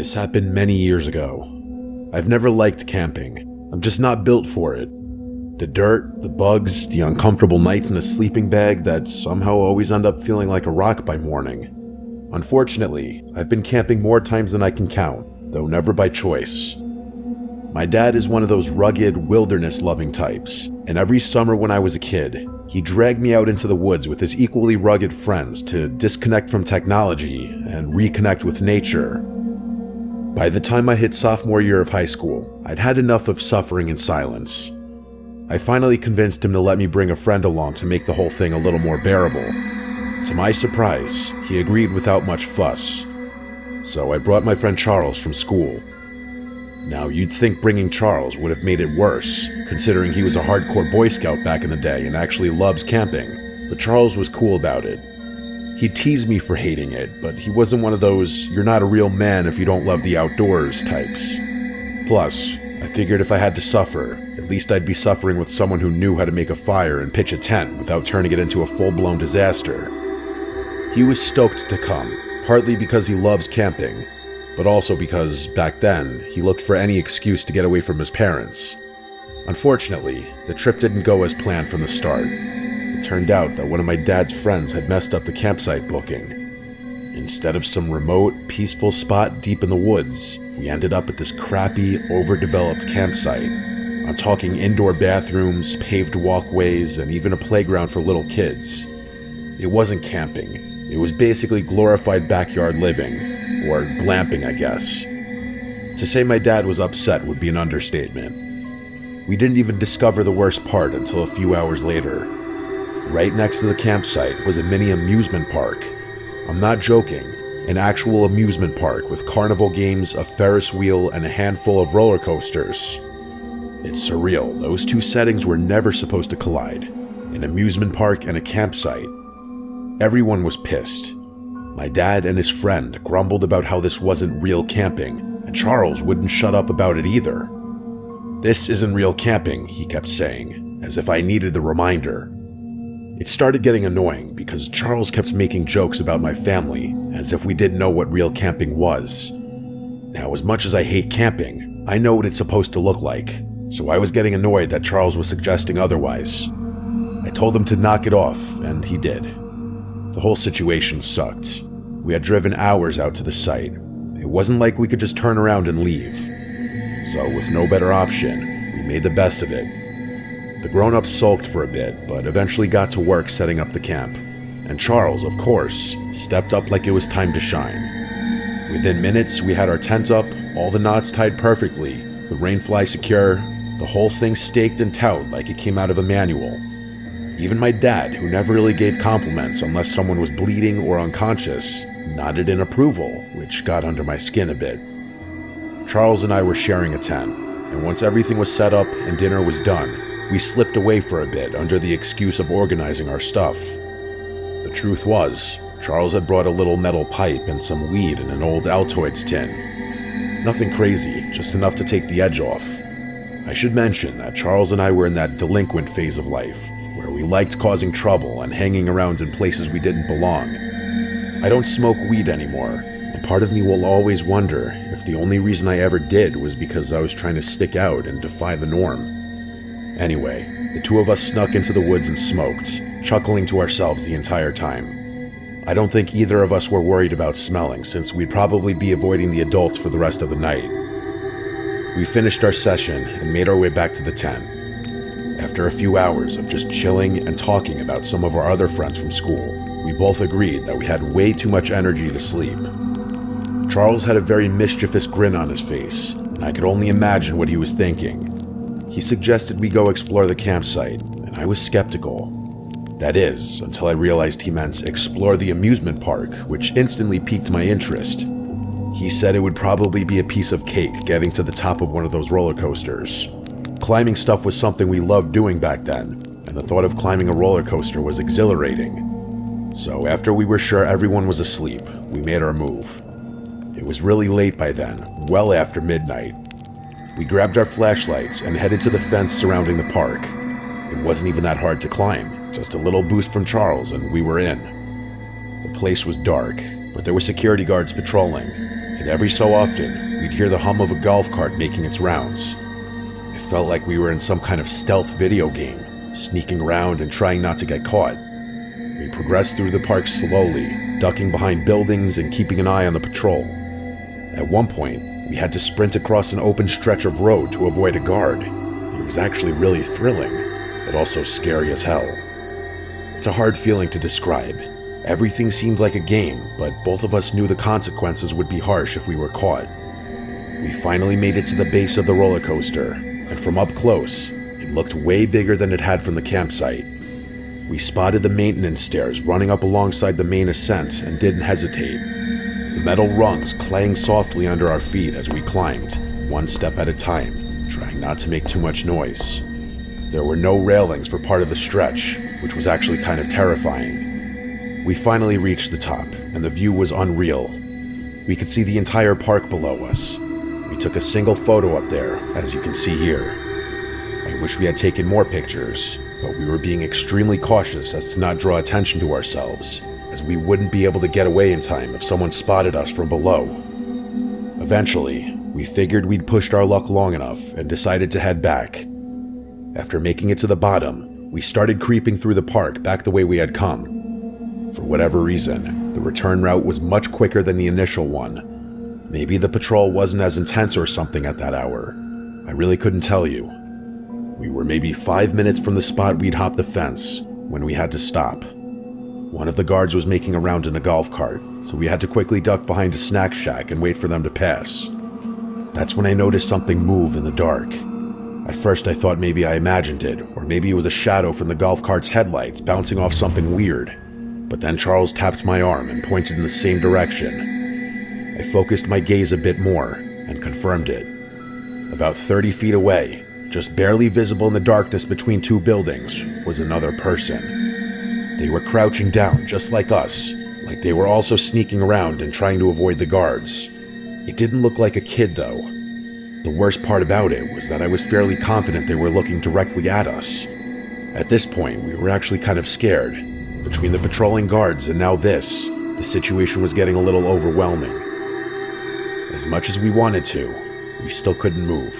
This happened many years ago. I've never liked camping. I'm just not built for it. The dirt, the bugs, the uncomfortable nights in a sleeping bag that somehow always end up feeling like a rock by morning. Unfortunately, I've been camping more times than I can count, though never by choice. My dad is one of those rugged, wilderness-loving types, and every summer when I was a kid, he dragged me out into the woods with his equally rugged friends to disconnect from technology and reconnect with nature. By the time I hit sophomore year of high school, I'd had enough of suffering in silence. I finally convinced him to let me bring a friend along to make the whole thing a little more bearable. To my surprise, he agreed without much fuss. So I brought my friend Charles from school. Now, you'd think bringing Charles would have made it worse, considering he was a hardcore Boy Scout back in the day and actually loves camping, but Charles was cool about it. He teased me for hating it, but he wasn't one of those "you're not a real man if you don't love the outdoors" types. Plus, I figured if I had to suffer, at least I'd be suffering with someone who knew how to make a fire and pitch a tent without turning it into a full-blown disaster. He was stoked to come, partly because he loves camping, but also because, back then, he looked for any excuse to get away from his parents. Unfortunately, the trip didn't go as planned from the start. It turned out that one of my dad's friends had messed up the campsite booking. Instead of some remote, peaceful spot deep in the woods, we ended up at this crappy, overdeveloped campsite. I'm talking indoor bathrooms, paved walkways, and even a playground for little kids. It wasn't camping. It was basically glorified backyard living, or glamping, I guess. To say my dad was upset would be an understatement. We didn't even discover the worst part until a few hours later. Right next to the campsite was a mini amusement park. I'm not joking, an actual amusement park with carnival games, a Ferris wheel, and a handful of roller coasters. It's surreal, those two settings were never supposed to collide. An amusement park and a campsite. Everyone was pissed. My dad and his friend grumbled about how this wasn't real camping, and Charles wouldn't shut up about it either. "This isn't real camping," he kept saying, as if I needed the reminder. It started getting annoying because Charles kept making jokes about my family, as if we didn't know what real camping was. Now, as much as I hate camping, I know what it's supposed to look like, so I was getting annoyed that Charles was suggesting otherwise. I told him to knock it off, and he did. The whole situation sucked. We had driven hours out to the site. It wasn't like we could just turn around and leave. So with no better option, we made the best of it. The grown-ups sulked for a bit, but eventually got to work setting up the camp. And Charles, of course, stepped up like it was time to shine. Within minutes, we had our tent up, all the knots tied perfectly, the rainfly secure, the whole thing staked and towed like it came out of a manual. Even my dad, who never really gave compliments unless someone was bleeding or unconscious, nodded in approval, which got under my skin a bit. Charles and I were sharing a tent, and once everything was set up and dinner was done, we slipped away for a bit under the excuse of organizing our stuff. The truth was, Charles had brought a little metal pipe and some weed in an old Altoids tin. Nothing crazy, just enough to take the edge off. I should mention that Charles and I were in that delinquent phase of life, where we liked causing trouble and hanging around in places we didn't belong. I don't smoke weed anymore, and part of me will always wonder if the only reason I ever did was because I was trying to stick out and defy the norm. Anyway, the two of us snuck into the woods and smoked, chuckling to ourselves the entire time. I don't think either of us were worried about smelling, since we'd probably be avoiding the adults for the rest of the night. We finished our session and made our way back to the tent. After a few hours of just chilling and talking about some of our other friends from school, we both agreed that we had way too much energy to sleep. Charles had a very mischievous grin on his face, and I could only imagine what he was thinking. He suggested we go explore the campsite, and I was skeptical. That is, until I realized he meant explore the amusement park, which instantly piqued my interest. He said it would probably be a piece of cake getting to the top of one of those roller coasters. Climbing stuff was something we loved doing back then, and the thought of climbing a roller coaster was exhilarating. So after we were sure everyone was asleep, we made our move. It was really late by then, well after midnight. We grabbed our flashlights and headed to the fence surrounding the park. It wasn't even that hard to climb, just a little boost from Charles and we were in. The place was dark, but there were security guards patrolling, and every so often, we'd hear the hum of a golf cart making its rounds. It felt like we were in some kind of stealth video game, sneaking around and trying not to get caught. We progressed through the park slowly, ducking behind buildings and keeping an eye on the patrol. At one point, we had to sprint across an open stretch of road to avoid a guard. It was actually really thrilling, but also scary as hell. It's a hard feeling to describe. Everything seemed like a game, but both of us knew the consequences would be harsh if we were caught. We finally made it to the base of the roller coaster, and from up close, it looked way bigger than it had from the campsite. We spotted the maintenance stairs running up alongside the main ascent and didn't hesitate. The metal rungs clang softly under our feet as we climbed, one step at a time, trying not to make too much noise. There were no railings for part of the stretch, which was actually kind of terrifying. We finally reached the top, and the view was unreal. We could see the entire park below us. We took a single photo up there, as you can see here. I wish we had taken more pictures, but we were being extremely cautious as to not draw attention to ourselves, as we wouldn't be able to get away in time if someone spotted us from below. Eventually, we figured we'd pushed our luck long enough and decided to head back. After making it to the bottom, we started creeping through the park back the way we had come. For whatever reason, the return route was much quicker than the initial one. Maybe the patrol wasn't as intense or something at that hour. I really couldn't tell you. We were maybe 5 minutes from the spot we'd hopped the fence when we had to stop. One of the guards was making a round in a golf cart, so we had to quickly duck behind a snack shack and wait for them to pass. That's when I noticed something move in the dark. At first I thought maybe I imagined it, or maybe it was a shadow from the golf cart's headlights bouncing off something weird. But then Charles tapped my arm and pointed in the same direction. I focused my gaze a bit more and confirmed it. About 30 feet away, just barely visible in the darkness between two buildings, was another person. They were crouching down just like us, like they were also sneaking around and trying to avoid the guards. It didn't look like a kid though. The worst part about it was that I was fairly confident they were looking directly at us. At this point, we were actually kind of scared. Between the patrolling guards and now this, the situation was getting a little overwhelming. As much as we wanted to, we still couldn't move.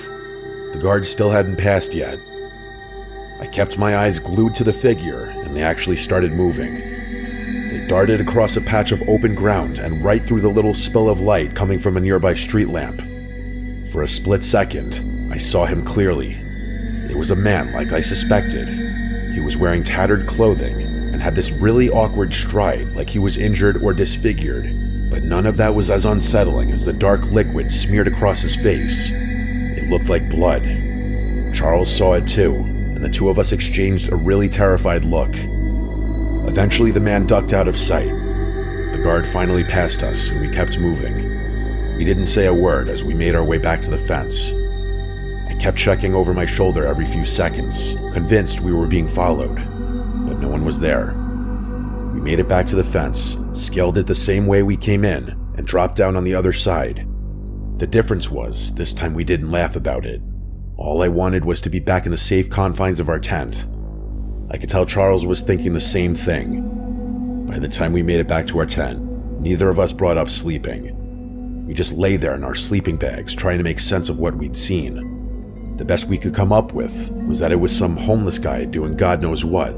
The guards still hadn't passed yet. I kept my eyes glued to the figure, and they actually started moving. They darted across a patch of open ground and right through the little spill of light coming from a nearby street lamp. For a split second, I saw him clearly. It was a man like I suspected. He was wearing tattered clothing and had this really awkward stride like he was injured or disfigured, but none of that was as unsettling as the dark liquid smeared across his face. It looked like blood. Charles saw it too, and the two of us exchanged a really terrified look. Eventually the man ducked out of sight. The guard finally passed us and we kept moving. We didn't say a word as we made our way back to the fence. I kept checking over my shoulder every few seconds, convinced we were being followed, but no one was there. We made it back to the fence, scaled it the same way we came in, and dropped down on the other side. The difference was, this time we didn't laugh about it. All I wanted was to be back in the safe confines of our tent. I could tell Charles was thinking the same thing. By the time we made it back to our tent, neither of us brought up sleeping. We just lay there in our sleeping bags, trying to make sense of what we'd seen. The best we could come up with was that it was some homeless guy doing God knows what.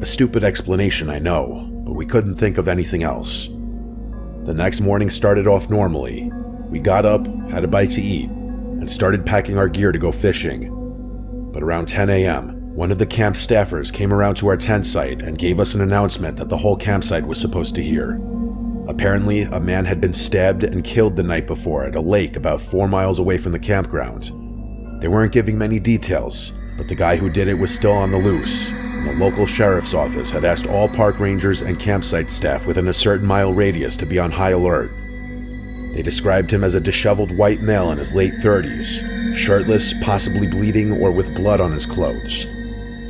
A stupid explanation, I know, but we couldn't think of anything else. The next morning started off normally. We got up, had a bite to eat, and started packing our gear to go fishing. But around 10 a.m., one of the camp staffers came around to our tent site and gave us an announcement that the whole campsite was supposed to hear. Apparently, a man had been stabbed and killed the night before at a lake about 4 miles away from the campground. They weren't giving many details, but the guy who did it was still on the loose, and the local sheriff's office had asked all park rangers and campsite staff within a certain mile radius to be on high alert. They described him as a disheveled white male in his late 30s, shirtless, possibly bleeding, or with blood on his clothes.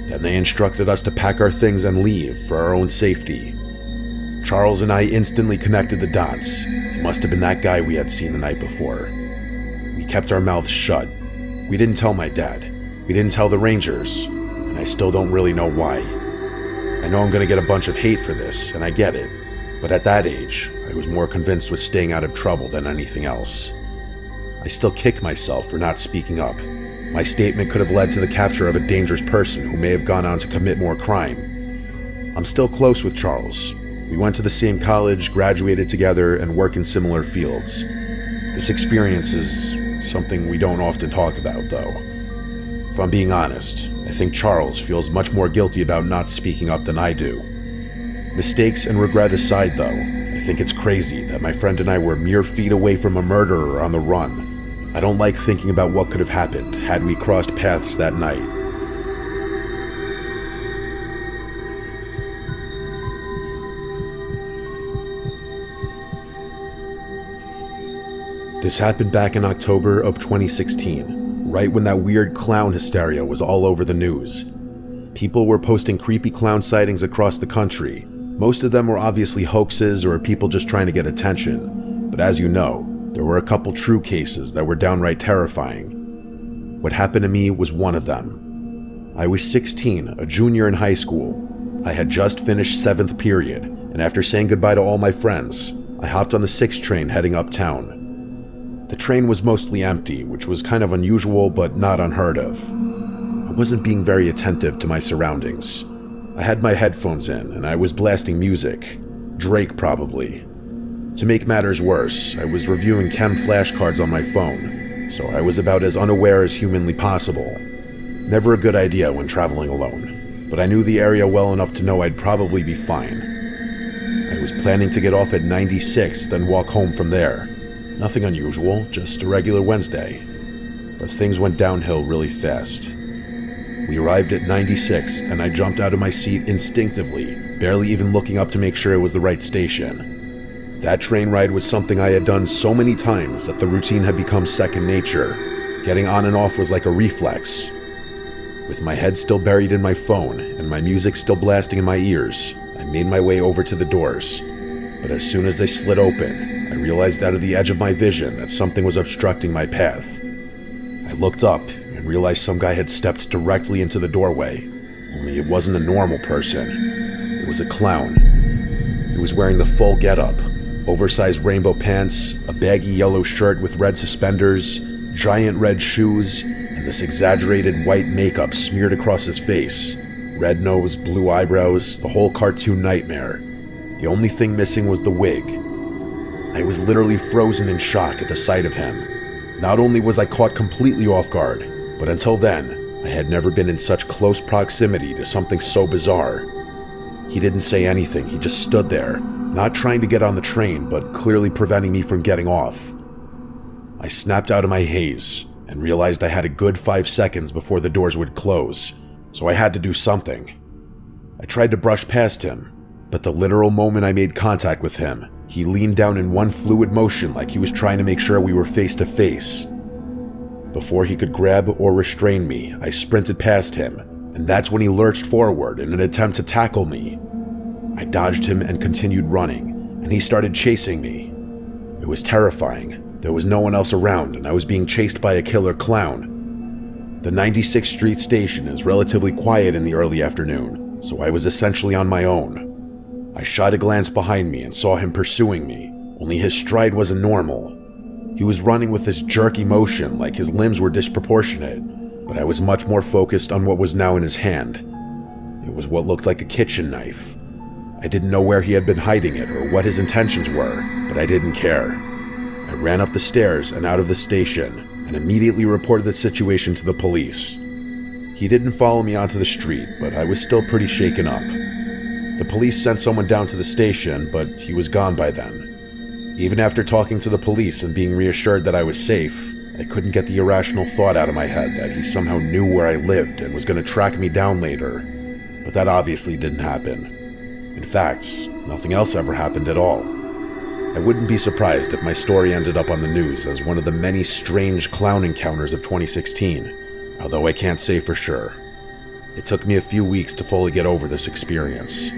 Then they instructed us to pack our things and leave for our own safety. Charles and I instantly connected the dots. It must have been that guy we had seen the night before. We kept our mouths shut. We didn't tell my dad. We didn't tell the rangers, and I still don't really know why. I know I'm gonna get a bunch of hate for this, and I get it, but at that age, I was more convinced with staying out of trouble than anything else. I still kick myself for not speaking up. My statement could have led to the capture of a dangerous person who may have gone on to commit more crime. I'm still close with Charles. We went to the same college, graduated together, and work in similar fields. This experience is something we don't often talk about, though. If I'm being honest, I think Charles feels much more guilty about not speaking up than I do. Mistakes and regret aside, though, I think it's crazy that my friend and I were mere feet away from a murderer on the run. I don't like thinking about what could have happened had we crossed paths that night. This happened back in October of 2016, right when that weird clown hysteria was all over the news. People were posting creepy clown sightings across the country. Most of them were obviously hoaxes or people just trying to get attention. But as you know, there were a couple true cases that were downright terrifying. What happened to me was one of them. I was 16, a junior in high school. I had just finished 7th period, and after saying goodbye to all my friends, I hopped on the 6 train heading uptown. The train was mostly empty, which was kind of unusual but not unheard of. I wasn't being very attentive to my surroundings. I had my headphones in, and I was blasting music. Drake, probably. To make matters worse, I was reviewing chem flashcards on my phone, so I was about as unaware as humanly possible. Never a good idea when traveling alone, but I knew the area well enough to know I'd probably be fine. I was planning to get off at 96th, then walk home from there. Nothing unusual, just a regular Wednesday. But things went downhill really fast. We arrived at 96th, and I jumped out of my seat instinctively, barely even looking up to make sure it was the right station. That train ride was something I had done so many times that the routine had become second nature. Getting on and off was like a reflex. With my head still buried in my phone and my music still blasting in my ears, I made my way over to the doors. But as soon as they slid open, I realized out of the edge of my vision that something was obstructing my path. I looked up and realized some guy had stepped directly into the doorway, only it wasn't a normal person. It was a clown. He was wearing the full getup. Oversized rainbow pants, a baggy yellow shirt with red suspenders, giant red shoes, and this exaggerated white makeup smeared across his face. Red nose, blue eyebrows, the whole cartoon nightmare. The only thing missing was the wig. I was literally frozen in shock at the sight of him. Not only was I caught completely off guard, but until then, I had never been in such close proximity to something so bizarre. He didn't say anything, he just stood there, not trying to get on the train, but clearly preventing me from getting off. I snapped out of my haze and realized I had a good 5 seconds before the doors would close, so I had to do something. I tried to brush past him, but the literal moment I made contact with him, he leaned down in one fluid motion like he was trying to make sure we were face to face. Before he could grab or restrain me, I sprinted past him, and that's when he lurched forward in an attempt to tackle me. I dodged him and continued running, and he started chasing me. It was terrifying. There was no one else around, and I was being chased by a killer clown. The 96th Street station is relatively quiet in the early afternoon, so I was essentially on my own. I shot a glance behind me and saw him pursuing me, only his stride wasn't normal. He was running with this jerky motion like his limbs were disproportionate, but I was much more focused on what was now in his hand. It was what looked like a kitchen knife. I didn't know where he had been hiding it or what his intentions were, but I didn't care. I ran up the stairs and out of the station, and immediately reported the situation to the police. He didn't follow me onto the street, but I was still pretty shaken up. The police sent someone down to the station, but he was gone by then. Even after talking to the police and being reassured that I was safe, I couldn't get the irrational thought out of my head that he somehow knew where I lived and was going to track me down later. But that obviously didn't happen. In fact, nothing else ever happened at all. I wouldn't be surprised if my story ended up on the news as one of the many strange clown encounters of 2016, although I can't say for sure. It took me a few weeks to fully get over this experience.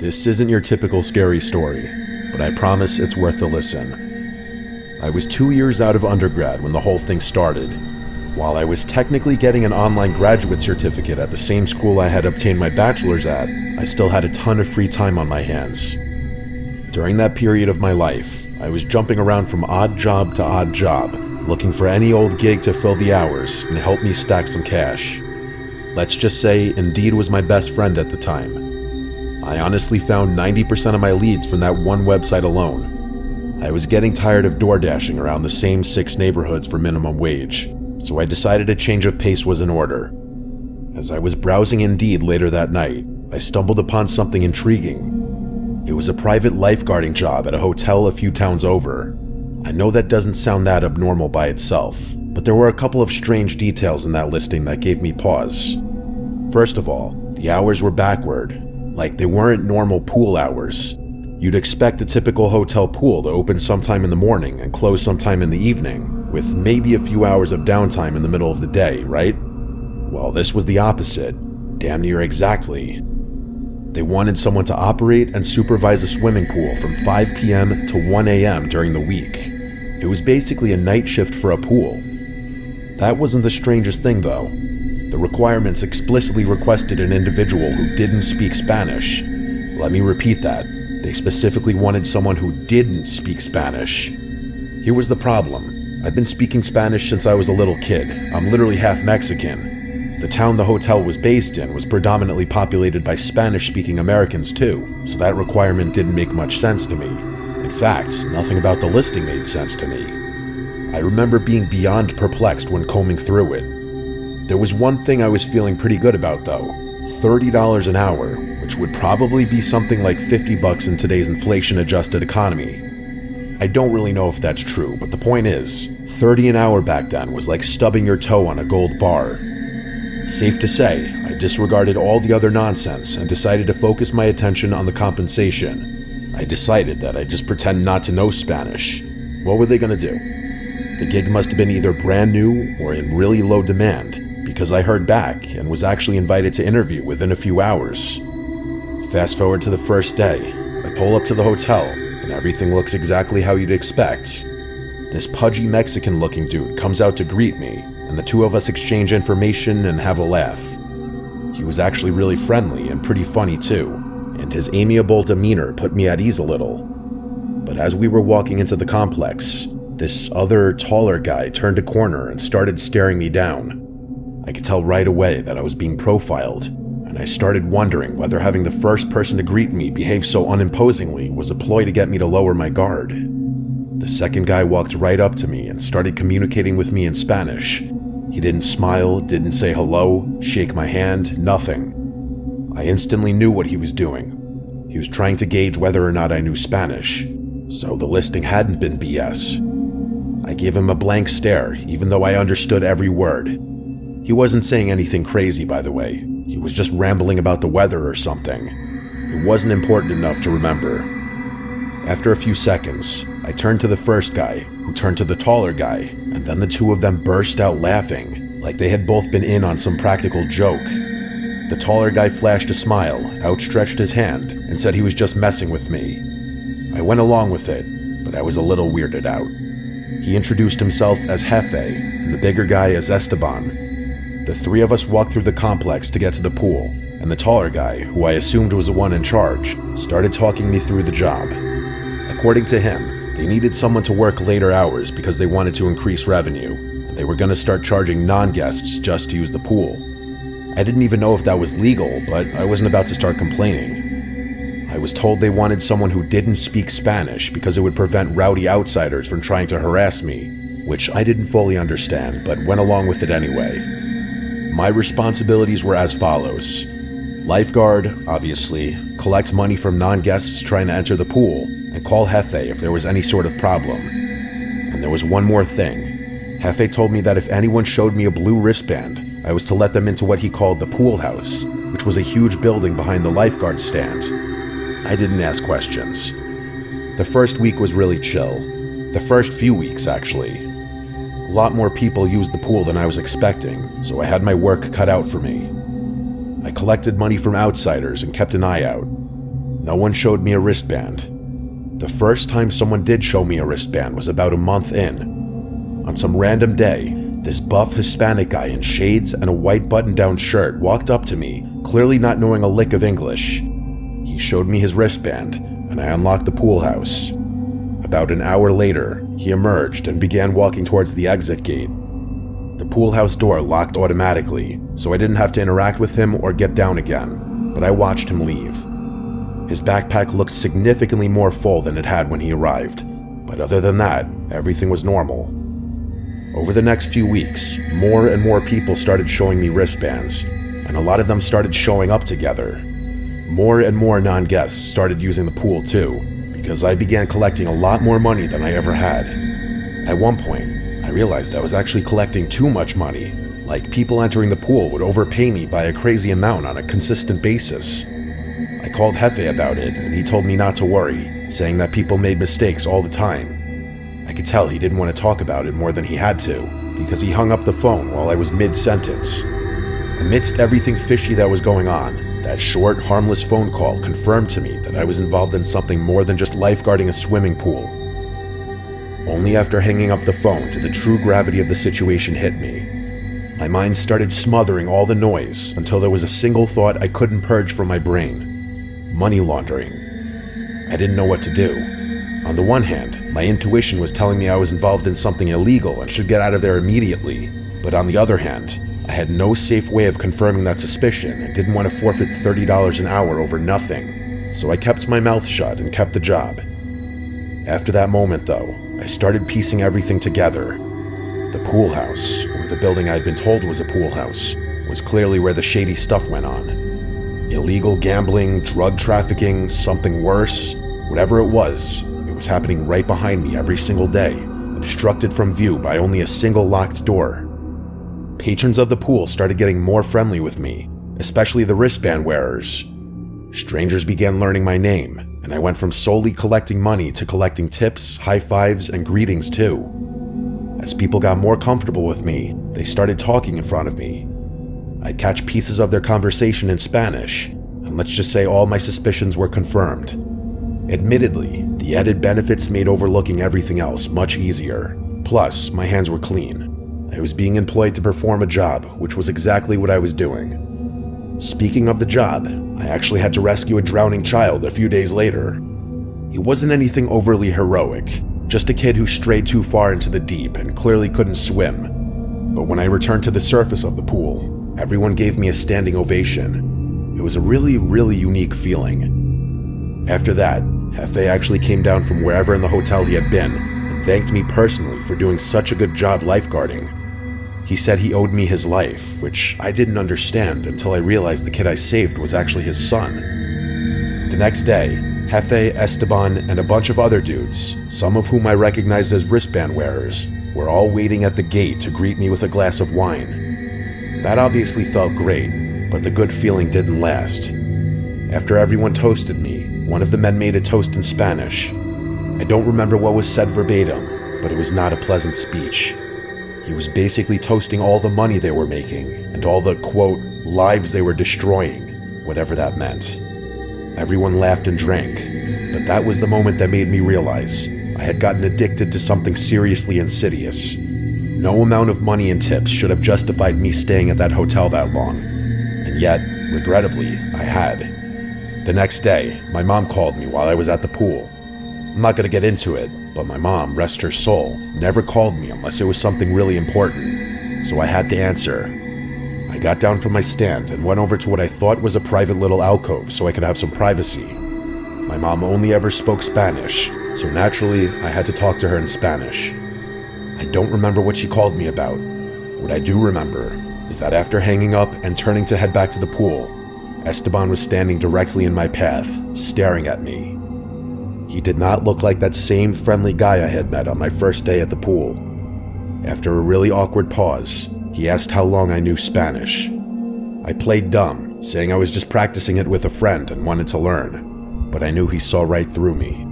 This isn't your typical scary story, but I promise it's worth a listen. I was 2 years out of undergrad when the whole thing started. While I was technically getting an online graduate certificate at the same school I had obtained my bachelor's at, I still had a ton of free time on my hands. During that period of my life, I was jumping around from odd job to odd job, looking for any old gig to fill the hours and help me stack some cash. Let's just say Indeed was my best friend at the time. I honestly found 90% of my leads from that one website alone. I was getting tired of door dashing around the same 6 neighborhoods for minimum wage, so I decided a change of pace was in order. As I was browsing Indeed later that night, I stumbled upon something intriguing. It was a private lifeguarding job at a hotel a few towns over. I know that doesn't sound that abnormal by itself, but there were a couple of strange details in that listing that gave me pause. First of all, the hours were backward, like they weren't normal pool hours. You'd expect a typical hotel pool to open sometime in the morning and close sometime in the evening, with maybe a few hours of downtime in the middle of the day, right? Well, this was the opposite, damn near exactly. They wanted someone to operate and supervise a swimming pool from 5 p.m. to 1 a.m. during the week. It was basically a night shift for a pool. That wasn't the strangest thing, though. The requirements explicitly requested an individual who didn't speak Spanish. Let me repeat that. They specifically wanted someone who didn't speak Spanish. Here was the problem. I'd been speaking Spanish since I was a little kid. I'm literally half Mexican. The town the hotel was based in was predominantly populated by Spanish-speaking Americans too, so that requirement didn't make much sense to me. In fact, nothing about the listing made sense to me. I remember being beyond perplexed when combing through it. There was one thing I was feeling pretty good about though, $30 an hour, which would probably be something like $50 in today's inflation-adjusted economy. I don't really know if that's true, but the point is, $30 an hour back then was like stubbing your toe on a gold bar. Safe to say, I disregarded all the other nonsense and decided to focus my attention on the compensation. I decided that I'd just pretend not to know Spanish. What were they gonna do? The gig must have been either brand new or in really low demand, because I heard back and was actually invited to interview within a few hours. Fast forward to the first day, I pull up to the hotel, and everything looks exactly how you'd expect. This pudgy Mexican-looking dude comes out to greet me, and the two of us exchange information and have a laugh. He was actually really friendly and pretty funny too, and his amiable demeanor put me at ease a little. But as we were walking into the complex, this other, taller guy turned a corner and started staring me down. I could tell right away that I was being profiled, and I started wondering whether having the first person to greet me behave so unimposingly was a ploy to get me to lower my guard. The second guy walked right up to me and started communicating with me in Spanish. He didn't smile, didn't say hello, shake my hand, nothing. I instantly knew what he was doing. He was trying to gauge whether or not I knew Spanish, so the listing hadn't been BS. I gave him a blank stare, even though I understood every word. He wasn't saying anything crazy, by the way. He was just rambling about the weather or something. It wasn't important enough to remember. After a few seconds, I turned to the first guy, who turned to the taller guy, and then the two of them burst out laughing, like they had both been in on some practical joke. The taller guy flashed a smile, outstretched his hand, and said he was just messing with me. I went along with it, but I was a little weirded out. He introduced himself as Jefe, and the bigger guy as Esteban. The three of us walked through the complex to get to the pool, and the taller guy, who I assumed was the one in charge, started talking me through the job. According to him, they needed someone to work later hours because they wanted to increase revenue, and they were going to start charging non-guests just to use the pool. I didn't even know if that was legal, but I wasn't about to start complaining. I was told they wanted someone who didn't speak Spanish because it would prevent rowdy outsiders from trying to harass me, which I didn't fully understand, but went along with it anyway. My responsibilities were as follows. Lifeguard, obviously, collect money from non-guests trying to enter the pool, and call Jefe if there was any sort of problem. And there was one more thing. Jefe told me that if anyone showed me a blue wristband, I was to let them into what he called the pool house, which was a huge building behind the lifeguard stand. I didn't ask questions. The first week was really chill. The first few weeks, actually. A lot more people used the pool than I was expecting, so I had my work cut out for me. I collected money from outsiders and kept an eye out. No one showed me a wristband. The first time someone did show me a wristband was about a month in. On some random day, This buff Hispanic guy in shades and a white button-down shirt walked up to me, clearly not knowing a lick of English. He showed me his wristband, and I unlocked the pool house. About an hour later, he emerged and began walking towards the exit gate. The pool house door locked automatically, so I didn't have to interact with him or get down again, but I watched him leave. His backpack looked significantly more full than it had when he arrived, but other than that, everything was normal. Over the next few weeks, more and more people started showing me wristbands, and a lot of them started showing up together. More and more non-guests started using the pool too, because I began collecting a lot more money than I ever had. At one point, I realized I was actually collecting too much money, like people entering the pool would overpay me by a crazy amount on a consistent basis. I called Jefe about it, and he told me not to worry, saying that people made mistakes all the time. I could tell he didn't want to talk about it more than he had to, because he hung up the phone while I was mid-sentence. Amidst everything fishy that was going on, that short, harmless phone call confirmed to me that I was involved in something more than just lifeguarding a swimming pool. Only after hanging up the phone did the true gravity of the situation hit me. My mind started smothering all the noise until there was a single thought I couldn't purge from my brain: money laundering. I didn't know what to do. On the one hand, my intuition was telling me I was involved in something illegal and should get out of there immediately, but on the other hand, I had no safe way of confirming that suspicion and didn't want to forfeit $30 an hour over nothing, so I kept my mouth shut and kept the job. After that moment, though, I started piecing everything together. The pool house, or the building I'd been told was a pool house, was clearly where the shady stuff went on. Illegal gambling, drug trafficking, something worse, whatever it was happening right behind me every single day, obstructed from view by only a single locked door. Patrons of the pool started getting more friendly with me, especially the wristband wearers. Strangers began learning my name, and I went from solely collecting money to collecting tips, high fives, and greetings too. As people got more comfortable with me, they started talking in front of me. I'd catch pieces of their conversation in Spanish, and let's just say all my suspicions were confirmed. Admittedly, the added benefits made overlooking everything else much easier. Plus, my hands were clean. I was being employed to perform a job, which was exactly what I was doing. Speaking of the job, I actually had to rescue a drowning child a few days later. He wasn't anything overly heroic, just a kid who strayed too far into the deep and clearly couldn't swim. But when I returned to the surface of the pool, everyone gave me a standing ovation. It was a really unique feeling. After that, Jefe actually came down from wherever in the hotel he had been and thanked me personally for doing such a good job lifeguarding. He said he owed me his life, which I didn't understand until I realized the kid I saved was actually his son. The next day, Jefe, Esteban, and a bunch of other dudes, some of whom I recognized as wristband wearers, were all waiting at the gate to greet me with a glass of wine. That obviously felt great, but the good feeling didn't last. After everyone toasted me, one of the men made a toast in Spanish. I don't remember what was said verbatim, but it was not a pleasant speech. He was basically toasting all the money they were making and all the, quote, lives they were destroying, whatever that meant. Everyone laughed and drank, but that was the moment that made me realize I had gotten addicted to something seriously insidious. No amount of money and tips should have justified me staying at that hotel that long, and yet, regrettably, I had. The next day, my mom called me while I was at the pool. I'm not going to get into it, but my mom, rest her soul, never called me unless it was something really important, so I had to answer. I got down from my stand and went over to what I thought was a private little alcove so I could have some privacy. My mom only ever spoke Spanish, so naturally I had to talk to her in Spanish. I don't remember what she called me about. What I do remember is that after hanging up and turning to head back to the pool, Esteban was standing directly in my path, staring at me. He did not look like that same friendly guy I had met on my first day at the pool. After a really awkward pause, he asked how long I knew Spanish. I played dumb, saying I was just practicing it with a friend and wanted to learn, but I knew he saw right through me.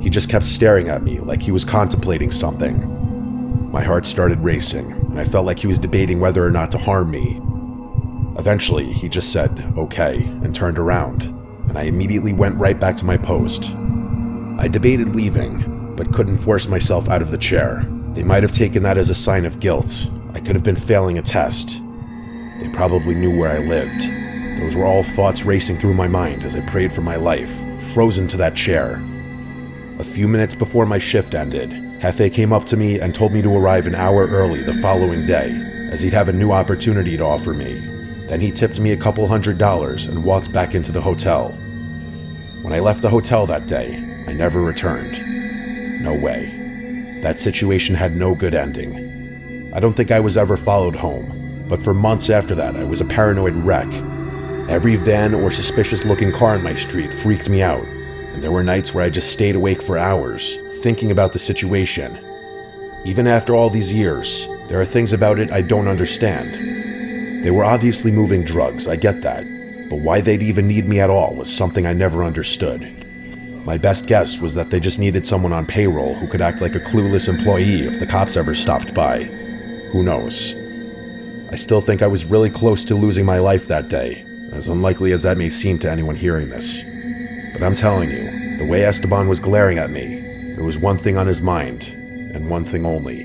He just kept staring at me like he was contemplating something. My heart started racing, and I felt like he was debating whether or not to harm me. Eventually, he just said, okay, and turned around, and I immediately went right back to my post. I debated leaving, but couldn't force myself out of the chair. They might have taken that as a sign of guilt. could have been failing a test. They probably knew where I lived. Those were all thoughts racing through my mind as I prayed for my life, frozen to that chair. A few minutes before my shift ended, Hefe came up to me and told me to arrive an hour early the following day, as he'd have a new opportunity to offer me. Then he tipped me a couple $100 and walked back into the hotel. When I left the hotel that day, I never returned. No way. That situation had no good ending. I don't think I was ever followed home, but for months after that I was a paranoid wreck. Every van or suspicious-looking car on my street freaked me out, and there were nights where I just stayed awake for hours, thinking about the situation. Even after all these years, there are things about it I don't understand. They were obviously moving drugs, I get that, but why they'd even need me at all was something I never understood. My best guess was that they just needed someone on payroll who could act like a clueless employee if the cops ever stopped by. Who knows? I still think I was really close to losing my life that day, as unlikely as that may seem to anyone hearing this. But I'm telling you, the way Esteban was glaring at me, there was one thing on his mind, and one thing only.